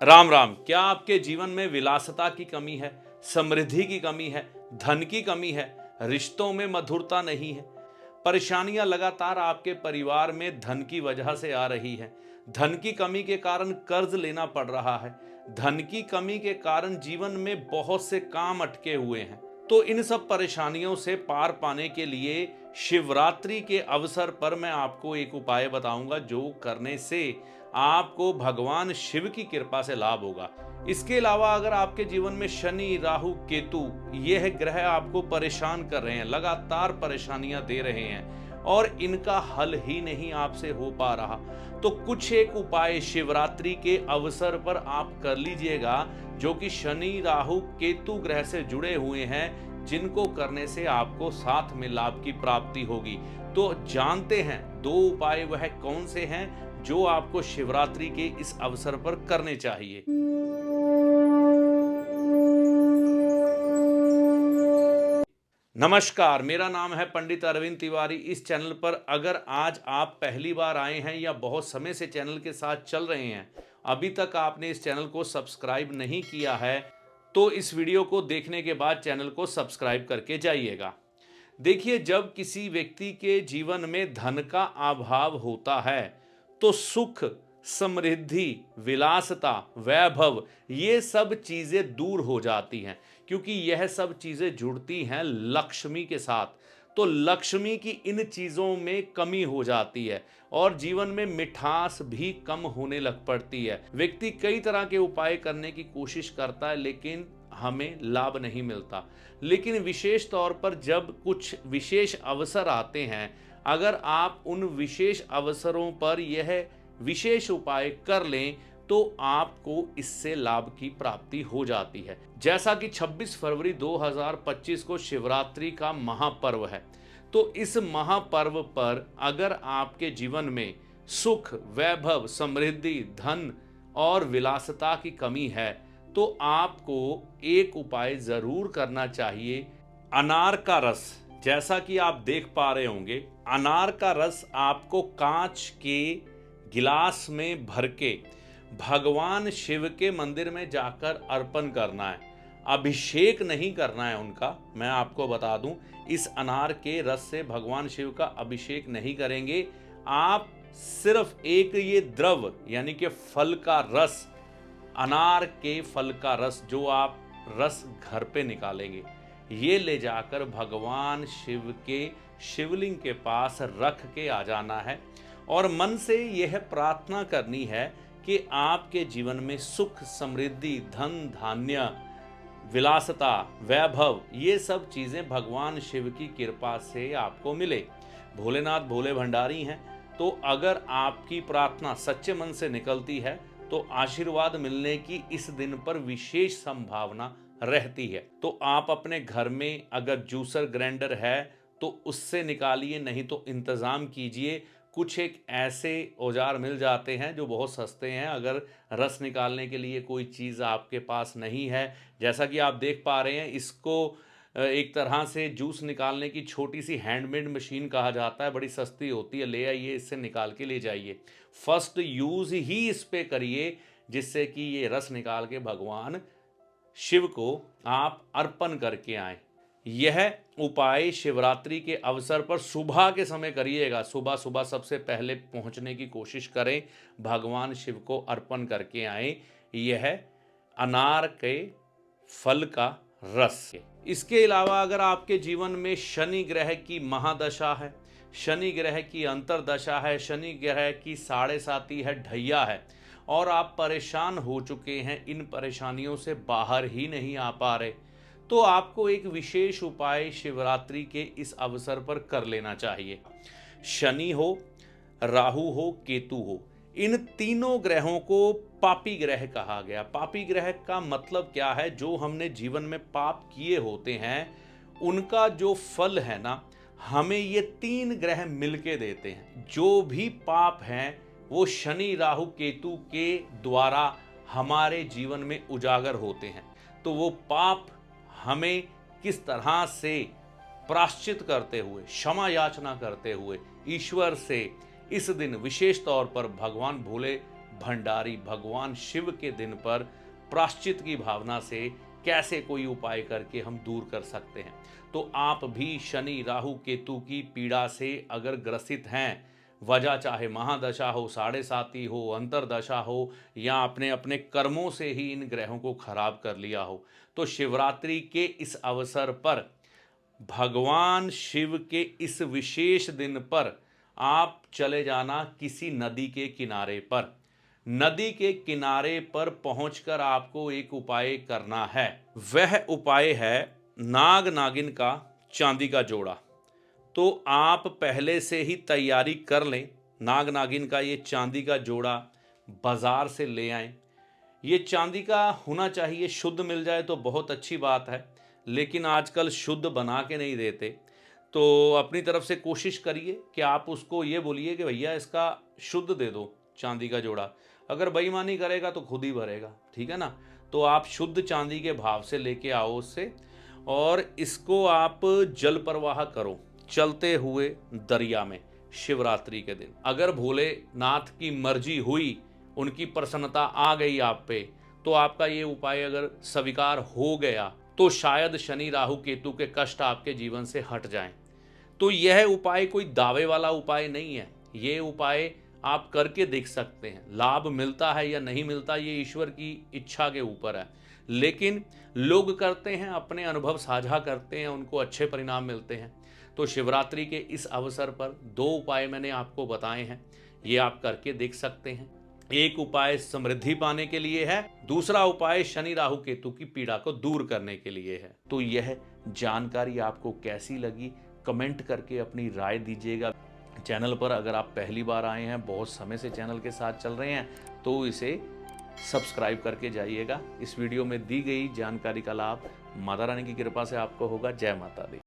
राम राम। क्या आपके जीवन में विलासिता की कमी है, समृद्धि की कमी है, धन की कमी है, रिश्तों में मधुरता नहीं है? परेशानियां लगातार आपके परिवार में धन की वजह से आ रही है। धन की कमी के कारण कर्ज लेना पड़ रहा है। धन की कमी के कारण जीवन में बहुत से काम अटके हुए हैं। तो इन सब परेशानियों से पार पाने के लिए शिवरात्रि के अवसर पर मैं आपको एक उपाय बताऊंगा, जो करने से आपको भगवान शिव की कृपा से लाभ होगा। इसके अलावा अगर आपके जीवन में शनि, राहु, केतु यह ग्रह आपको परेशान कर रहे हैं, लगातार परेशानियां दे रहे हैं और इनका हल ही नहीं आपसे हो पा रहा, तो कुछ एक उपाय शिवरात्रि के अवसर पर आप कर लीजिएगा, जो कि शनि, राहु, केतु ग्रह से जुड़े हुए हैं, जिनको करने से आपको साथ में लाभ की प्राप्ति होगी। तो जानते हैं दो उपाय वह कौन से हैं जो आपको शिवरात्रि के इस अवसर पर करने चाहिए। नमस्कार, मेरा नाम है पंडित अरविंद तिवारी। इस चैनल पर अगर आज आप पहली बार आए हैं या बहुत समय से चैनल के साथ चल रहे हैं, अभी तक आपने इस चैनल को सब्सक्राइब नहीं किया है, तो इस वीडियो को देखने के बाद चैनल को सब्सक्राइब करके जाइएगा। देखिए, जब किसी व्यक्ति के जीवन में धन का अभाव होता है तो सुख, समृद्धि, विलासिता, वैभव ये सब चीजें दूर हो जाती हैं, क्योंकि यह सब चीजें जुड़ती हैं लक्ष्मी के साथ। तो लक्ष्मी की इन चीजों में कमी हो जाती है और जीवन में मिठास भी कम होने लग पड़ती है। व्यक्ति कई तरह के उपाय करने की कोशिश करता है, लेकिन हमें लाभ नहीं मिलता। लेकिन विशेष तौर पर जब कुछ विशेष अवसर आते हैं, अगर आप उन विशेष अवसरों पर यह विशेष उपाय कर लें तो आपको इससे लाभ की प्राप्ति हो जाती है। जैसा कि 26 फरवरी 2025 को शिवरात्रि का महापर्व है, तो इस महापर्व पर अगर आपके जीवन में सुख, वैभव, समृद्धि, धन और विलासिता की कमी है, तो आपको एक उपाय जरूर करना चाहिए। अनार का रस, जैसा कि आप देख पा रहे होंगे, अनार का रस आपको कांच के गिलास में भर के भगवान शिव के मंदिर में जाकर अर्पण करना है। अभिषेक नहीं करना है उनका, मैं आपको बता दूं, इस अनार के रस से भगवान शिव का अभिषेक नहीं करेंगे आप। सिर्फ एक ये द्रव यानी कि फल का रस, अनार के फल का रस जो आप रस घर पे निकालेंगे, ये ले जाकर भगवान शिव के शिवलिंग के पास रख के आ जाना है और मन से यह प्रार्थना करनी है कि आपके जीवन में सुख, समृद्धि, धन, धान्य, विलासिता, वैभव ये सब चीजें भगवान शिव की कृपा से आपको मिले। भोलेनाथ भोले भंडारी हैं, तो अगर आपकी प्रार्थना सच्चे मन से निकलती है तो आशीर्वाद मिलने की इस दिन पर विशेष संभावना रहती है। तो आप अपने घर में अगर जूसर ग्राइंडर है तो उससे निकालिए, नहीं तो इंतज़ाम कीजिए। कुछ एक ऐसे औजार मिल जाते हैं जो बहुत सस्ते हैं। अगर रस निकालने के लिए कोई चीज़ आपके पास नहीं है, जैसा कि आप देख पा रहे हैं, इसको एक तरह से जूस निकालने की छोटी सी हैंडमेड मशीन कहा जाता है, बड़ी सस्ती होती है। ले आइए, इससे निकाल के ले जाइए। फर्स्ट यूज़ ही इस पे करिए, जिससे कि ये रस निकाल के भगवान शिव को आप अर्पण करके आए। यह उपाय शिवरात्रि के अवसर पर सुबह के समय करिएगा। सुबह सुबह सबसे पहले पहुंचने की कोशिश करें, भगवान शिव को अर्पण करके आए यह अनार के फल का रस। इसके अलावा अगर आपके जीवन में शनि ग्रह की महादशा है, शनि ग्रह की अंतरदशा है, शनि ग्रह की 7.5 है, ढैया है और आप परेशान हो चुके हैं, इन परेशानियों से बाहर ही नहीं आ पा रहे, तो आपको एक विशेष उपाय शिवरात्रि के इस अवसर पर कर लेना चाहिए। शनि हो, राहु हो, केतु हो, इन तीनों ग्रहों को पापी ग्रह कहा गया। पापी ग्रह का मतलब क्या है? जो हमने जीवन में पाप किए होते हैं उनका जो फल है ना, हमें ये 3 ग्रह मिलके देते हैं। जो भी पाप हैं वो शनि, राहु, केतु के द्वारा हमारे जीवन में उजागर होते हैं। तो वो पाप हमें किस तरह से प्रायश्चित करते हुए, क्षमा याचना करते हुए ईश्वर से इस दिन विशेष तौर पर भगवान भोले भंडारी भगवान शिव के दिन पर प्रायश्चित की भावना से कैसे कोई उपाय करके हम दूर कर सकते हैं। तो आप भी शनि राहु केतु की पीड़ा से अगर ग्रसित हैं, वजह चाहे महादशा हो, साढ़े साती हो, अंतरदशा हो, या आपने अपने कर्मों से ही इन ग्रहों को खराब कर लिया हो, तो शिवरात्रि के इस अवसर पर भगवान शिव के इस विशेष दिन पर आप चले जाना किसी नदी के किनारे पर। नदी के किनारे पर पहुंचकर आपको एक उपाय करना है। वह उपाय है नाग नागिन का चांदी का जोड़ा। तो आप पहले से ही तैयारी कर लें। नाग नागिन का ये चांदी का जोड़ा बाजार से ले आएं। ये चांदी का होना चाहिए, शुद्ध मिल जाए तो बहुत अच्छी बात है, लेकिन आजकल शुद्ध बना के नहीं देते। तो अपनी तरफ से कोशिश करिए कि आप उसको ये बोलिए कि भैया इसका शुद्ध दे दो चांदी का जोड़ा। अगर बेईमानी करेगा तो खुद ही भरेगा, ठीक है ना। तो आप शुद्ध चांदी के भाव से लेके आओ उससे, और इसको आप जल प्रवाह करो चलते हुए दरिया में शिवरात्रि के दिन। अगर भोलेनाथ की मर्जी हुई, उनकी प्रसन्नता आ गई आप पे, तो आपका ये उपाय अगर स्वीकार हो गया तो शायद शनि राहु केतु के कष्ट आपके जीवन से हट जाएं। तो यह उपाय कोई दावे वाला उपाय नहीं है। ये उपाय आप करके देख सकते हैं। लाभ मिलता है या नहीं मिलता ये ईश्वर की इच्छा के ऊपर है, लेकिन लोग करते हैं, अपने अनुभव साझा करते हैं, उनको अच्छे परिणाम मिलते हैं। तो शिवरात्रि के इस अवसर पर 2 उपाय मैंने आपको बताए हैं, ये आप करके देख सकते हैं। एक उपाय समृद्धि पाने के लिए है, दूसरा उपाय शनि राहु केतु की पीड़ा को दूर करने के लिए है। तो यह जानकारी आपको कैसी लगी, कमेंट करके अपनी राय दीजिएगा। चैनल पर अगर आप पहली बार आए हैं, बहुत समय से चैनल के साथ चल रहे हैं, तो इसे सब्सक्राइब करके जाइएगा। इस वीडियो में दी गई जानकारी का लाभ माता रानी की कृपा से आपको होगा। जय माता दी।